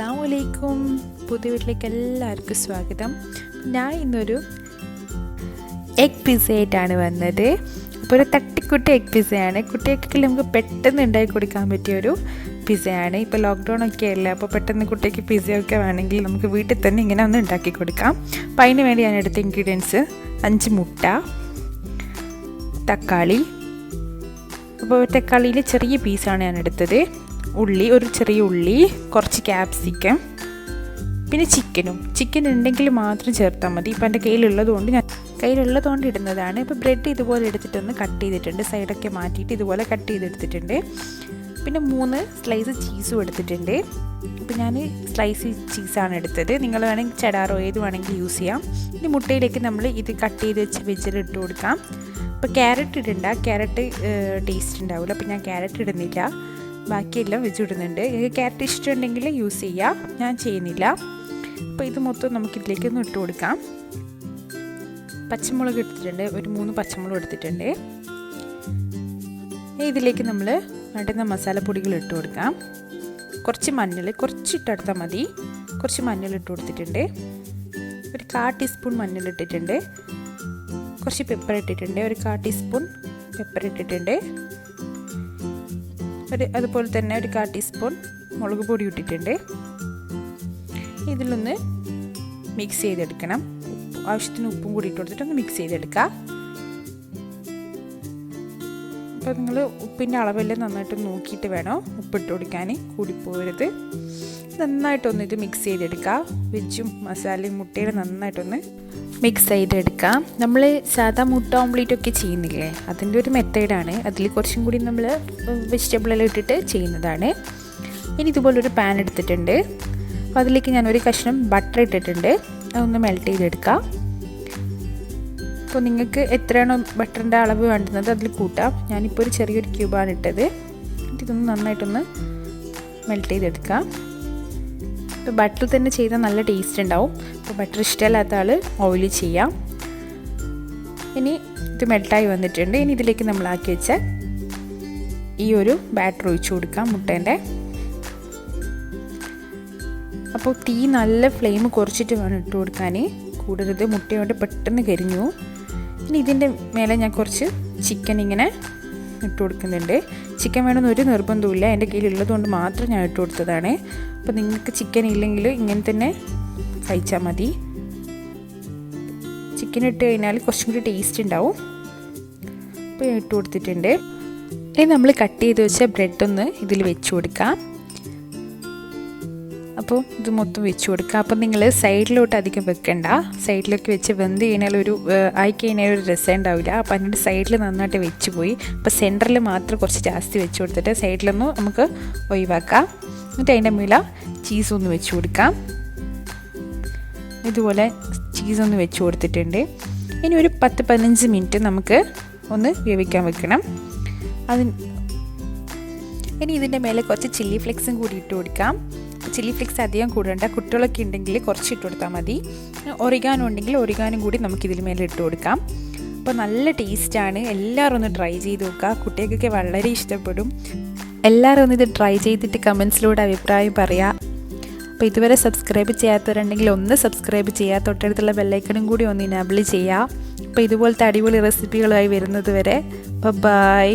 അസ്സലാമലൈക്കും. പുതിയ വീട്ടിലേക്ക് എല്ലാവർക്കും സ്വാഗതം. ഞാൻ ഇന്നൊരു എഗ് പിസ്സ ആയിട്ടാണ് വന്നത്. അപ്പോൾ ഒരു തട്ടിക്കുട്ടി എഗ് പിസ്സയാണ്. കുട്ടികൾക്ക് നമുക്ക് പെട്ടെന്ന് ഉണ്ടാക്കി കൊടുക്കാൻ പറ്റിയൊരു പിസ്സയാണ്. ഇപ്പോൾ ലോക്ക്ഡൗൺ ഒക്കെ അല്ലേ, അപ്പോൾ പെട്ടെന്ന് കുട്ടിക്ക് പിസ്സയൊക്കെ വേണമെങ്കിൽ നമുക്ക് വീട്ടിൽ തന്നെ ഇങ്ങനെ ഒന്ന് ഉണ്ടാക്കി കൊടുക്കാം. അപ്പോൾ അതിന് വേണ്ടി ഞാൻ എടുത്ത ഇൻഗ്രീഡിയൻസ് 5 മുട്ട, തക്കാളി, അപ്പോൾ തക്കാളിയിൽ ചെറിയ പീസാണ് ഞാൻ എടുത്തത്, ഉള്ളി, ഒരു ചെറിയ ഉള്ളി, കുറച്ച് ക്യാപ്സിക്കം, പിന്നെ ചിക്കൻ ഉണ്ടെങ്കിൽ മാത്രം ചേർത്താൽ മതി. ഇപ്പോൾ എൻ്റെ കയ്യിലുള്ളതുകൊണ്ട് ഇടുന്നതാണ്. ഇപ്പോൾ ബ്രെഡ് ഇതുപോലെ എടുത്തിട്ടൊന്ന് കട്ട് ചെയ്തിട്ടുണ്ട്, സൈഡൊക്കെ മാറ്റിയിട്ട് ഇതുപോലെ കട്ട് ചെയ്തെടുത്തിട്ടുണ്ട്. പിന്നെ 3 സ്ലൈസ് ചീസും എടുത്തിട്ടുണ്ട്. ഇപ്പോൾ ഞാൻ സ്ലൈസ് ചീസാണ് എടുത്തത്. നിങ്ങൾ വേണമെങ്കിൽ ചെഡാറോ ഏത് വേണമെങ്കിൽ യൂസ് ചെയ്യാം. ഇനി മുട്ടയിലേക്ക് നമ്മൾ ഇത് കട്ട് ചെയ്ത് വെച്ച് വെജിൽ ഇട്ട് കൊടുക്കാം. അപ്പോൾ ക്യാരറ്റ് ഇടണ്ട, ക്യാരറ്റ് ടേസ്റ്റ് ഉണ്ടാവില്ല, അപ്പോൾ ഞാൻ ക്യാരറ്റ് ഇടുന്നില്ല, ബാക്കിയെല്ലാം വെച്ച് ഇടുന്നുണ്ട്. ക്യാരറ്റ് ഇഷ്ടമുണ്ടെങ്കിൽ യൂസ് ചെയ്യാം, ഞാൻ ചെയ്യുന്നില്ല. അപ്പോൾ ഇത് മൊത്തം നമുക്കിതിലേക്കൊന്ന് ഇട്ട് കൊടുക്കാം. പച്ചമുളക് എടുത്തിട്ടുണ്ട്, ഒരു 3 പച്ചമുളക് എടുത്തിട്ടുണ്ട്. ഇതിലേക്ക് നമ്മൾ വേണ്ടുന്ന മസാലപ്പൊടികൾ ഇട്ട് കൊടുക്കാം. കുറച്ച് മഞ്ഞൾ, കുറച്ചിട്ടെടുത്താൽ മതി. കുറച്ച് മഞ്ഞൾ ഇട്ട് കൊടുത്തിട്ടുണ്ട്. ഒരു 1/4 ടീസ്പൂൺ മഞ്ഞൾ ഇട്ടിട്ടുണ്ട്. കുറച്ച് പെപ്പർ ഇട്ടിട്ടുണ്ട്, ഒരു 1/4 ടീസ്പൂൺ പെപ്പർ ഇട്ടിട്ടുണ്ട്. അതുപോലെ തന്നെ ഒരു 1/4 ടീസ്പൂൺ മുളക് പൊടി ഇട്ടിട്ടുണ്ട്. ഇതിലൊന്ന് മിക്സ് ചെയ്തെടുക്കണം. ആവശ്യത്തിന് ഉപ്പും കൂടി ഇട്ട് കൊടുത്തിട്ട് ഒന്ന് മിക്സ് ചെയ്തെടുക്കാം. അപ്പോൾ നിങ്ങൾ ഉപ്പിൻ്റെ അളവെല്ലാം നന്നായിട്ട് നോക്കിയിട്ട് വേണം ഉപ്പിട്ട് കൊടുക്കാൻ, കൂടിപ്പോകരുത്. നന്നായിട്ടൊന്ന് ഇത് മിക്സ് ചെയ്തെടുക്കാം. വെജും മസാലയും മുട്ടയും നന്നായിട്ടൊന്ന് മിക്സ് ചെയ്തെടുക്കാം. നമ്മൾ സാധാ മുട്ട ഓംപ്ലേറ്റ് ഒക്കെ ചെയ്യുന്നില്ലേ, അതിൻ്റെ ഒരു മെത്തേഡാണ്. അതിൽ കുറച്ചും കൂടി നമ്മൾ വെജിറ്റബിളെല്ലാം ഇട്ടിട്ട് ചെയ്യുന്നതാണ്. ഇനി ഇതുപോലൊരു പാൻ എടുത്തിട്ടുണ്ട്. അപ്പോൾ അതിലേക്ക് ഞാനൊരു കഷ്ണം ബട്ടർ ഇട്ടിട്ടുണ്ട്, അതൊന്ന് മെൽറ്റ് ചെയ്തെടുക്കാം. അപ്പോൾ നിങ്ങൾക്ക് എത്രയാണോ ബട്ടറിൻ്റെ അളവ് വേണ്ടുന്നത് അതിൽ കൂട്ടാം. ഞാനിപ്പോൾ ഒരു ചെറിയൊരു ക്യൂബാണ് ഇട്ടത്. ഇതൊന്ന് നന്നായിട്ടൊന്ന് മെൽറ്റ് ചെയ്തെടുക്കാം. ഇപ്പോൾ ബട്ടർ തന്നെ ചെയ്താൽ നല്ല ടേസ്റ്റ് ഉണ്ടാവും. അപ്പോൾ ബട്ടർ ഇഷ്ടമില്ലാത്ത ആൾ ഓയിൽ ചെയ്യാം. ഇനി ഇത് മെൽട്ടായി വന്നിട്ടുണ്ട്. ഇനി ഇതിലേക്ക് നമ്മളാക്കി വെച്ച ഈ ഒരു ബാറ്റർ ഒഴിച്ചു കൊടുക്കാം മുട്ടേൻ്റെ. അപ്പോൾ തീ നല്ല ഫ്ലെയിം കുറച്ചിട്ട് വേണം ഇട്ട് കൊടുക്കാൻ, കൂടരുത്, മുട്ടയോണ്ട് പെട്ടെന്ന് കരിഞ്ഞു. ഇനി ഇതിൻ്റെ മേലെ ഞാൻ കുറച്ച് ചിക്കൻ ഇങ്ങനെ ഇട്ട് കൊടുക്കുന്നുണ്ട്. ചിക്കൻ വേണമെന്ന് ഒരു നിർബന്ധമില്ല, എൻ്റെ കയ്യിലുള്ളതുകൊണ്ട് മാത്രം ഞാൻ ഇട്ട് കൊടുത്തതാണ്. അപ്പോൾ നിങ്ങൾക്ക് ചിക്കൻ ഇല്ലെങ്കിൽ ഇങ്ങനെ തന്നെ കഴിച്ചാൽ മതി. ചിക്കൻ ഇട്ട് കഴിഞ്ഞാൽ കുറച്ചും കൂടി ടേസ്റ്റ് ഉണ്ടാവും. അപ്പോൾ ഇട്ട് കൊടുത്തിട്ടുണ്ട്. ഇനി നമ്മൾ കട്ട് ചെയ്ത് വെച്ച ബ്രെഡൊന്ന് ഇതിൽ വെച്ച് കൊടുക്കാം. അപ്പോൾ ഇത് മൊത്തം വെച്ച് കൊടുക്കുക. അപ്പോൾ നിങ്ങൾ സൈഡിലോട്ട് അധികം വെക്കണ്ട, സൈഡിലൊക്കെ വെച്ച് വെന്ത് കഴിഞ്ഞാൽ ആയിക്കഴിഞ്ഞാൽ ഒരു രസം ഉണ്ടാവില്ല. അപ്പോൾ അതിൻ്റെ സൈഡിൽ നന്നായിട്ട് വെച്ച് പോയി. അപ്പോൾ സെൻറ്ററിൽ മാത്രം കുറച്ച് ജാസ്തി വെച്ച് കൊടുത്തിട്ട് സൈഡിലൊന്നും നമുക്ക് ഒഴിവാക്കാം. എന്നിട്ട് അതിൻ്റെ മേലെ ചീസൊന്ന് വെച്ച് കൊടുക്കാം. ഇതുപോലെ ചീസൊന്ന് വെച്ച് കൊടുത്തിട്ടുണ്ട്. ഇനി ഒരു 10-15 മിനിറ്റ് നമുക്ക് ഒന്ന് വേവിക്കാൻ വെക്കണം. ഇനി ഇതിൻ്റെ മേലെ കുറച്ച് ചില്ലി ഫ്ലെക്സും കൂടി ഇട്ട് കൊടുക്കാം. ചില്ലി ഫ്ലെക്സ് അധികം കൂടണ്ട, കുട്ടികളൊക്കെ ഉണ്ടെങ്കിൽ കുറച്ച് ഇട്ട് കൊടുത്താൽ മതി. ഒറിഗാനോ ഉണ്ടെങ്കിൽ ഒറിഗാനും കൂടി നമുക്കിതിൽ മേലെ ഇട്ട് കൊടുക്കാം. അപ്പോൾ നല്ല ടേസ്റ്റാണ്. എല്ലാവരും ഒന്ന് ട്രൈ ചെയ്ത് നോക്കുക, കുട്ടികൾക്കൊക്കെ വളരെ ഇഷ്ടപ്പെടും. എല്ലാവരും ഒന്ന് ഇത് ട്രൈ ചെയ്തിട്ട് കമൻസിലൂടെ അഭിപ്രായം പറയാം. അപ്പോൾ ഇതുവരെ സബ്സ്ക്രൈബ് ചെയ്യാത്തവരുണ്ടെങ്കിൽ ഒന്ന് സബ്സ്ക്രൈബ് ചെയ്യുക, തൊട്ടടുത്തുള്ള ബെല്ലൈക്കണും കൂടി ഒന്ന് ഇനേബിൾ ചെയ്യുക. അപ്പോൾ ഇതുപോലത്തെ അടിപൊളി റെസിപ്പികളുമായി വരുന്നത് വരെ ബൈ.